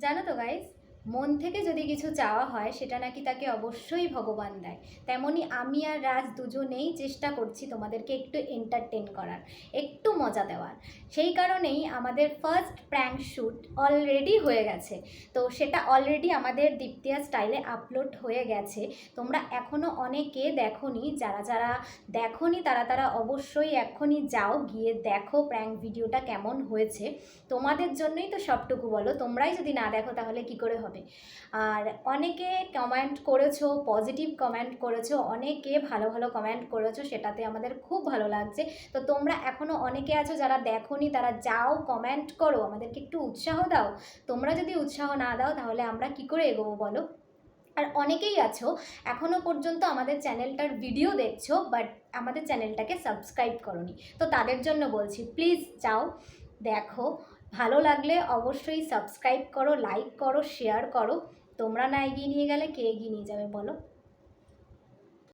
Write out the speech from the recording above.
জানো তো গাইস, মন থেকে যদি কিছু চাওয়া হয় সেটা নাকি তাকে অবশ্যই ভগবান দেয়। তেমনি আমি আর রাজ দুজনেই চেষ্টা করছি তোমাদেরকে একটু এন্টারটেন করার, একটু মজা দেওয়ার। সেই কারণেই আমাদের ফার্স্ট প্র্যাঙ্ক শ্যুট অলরেডি হয়ে গেছে। তো সেটা অলরেডি আমাদের দীপ্তিয়া স্টাইলে আপলোড হয়ে গেছে। তোমরা এখনও অনেকে দেখোনি, যারা যারা দেখোনি তারা তারা অবশ্যই এখনই যাও, গিয়ে দেখো প্র্যাঙ্ক ভিডিওটা কেমন হয়েছে। তোমাদের জন্যই তো সবটুকু, বলো তোমরাই যদি না দেখো তাহলে কি করে হবে। আর অনেকে কমেন্ট করেছো, পজিটিভ কমেন্ট করেছো, অনেকে ভালো ভালো কমেন্ট করেছো, সেটাতে আমাদের খুব ভালো লাগছে। তো তোমরা এখনও অনেকে আছো যারা দেখোনি, তারা যাও কমেন্ট করো, আমাদেরকে একটু উৎসাহ দাও। তোমরা যদি উৎসাহ না দাও তাহলে আমরা কি করে এগোবো বলো। আর অনেকেই আছো এখনও পর্যন্ত আমাদের চ্যানেলটার ভিডিও দেখছো, বাট আমাদের চ্যানেলটাকে সাবস্ক্রাইব করোনি। তো তাদের জন্য বলছি, প্লিজ যাও দেখো। ভালো লাগলে অবশ্যই সাবস্ক্রাইব করো, লাইক করো, শেয়ার করো। তোমরা না এগিয়ে নিয়ে গেলে কে এগিয়ে নিয়ে যাবে বলো।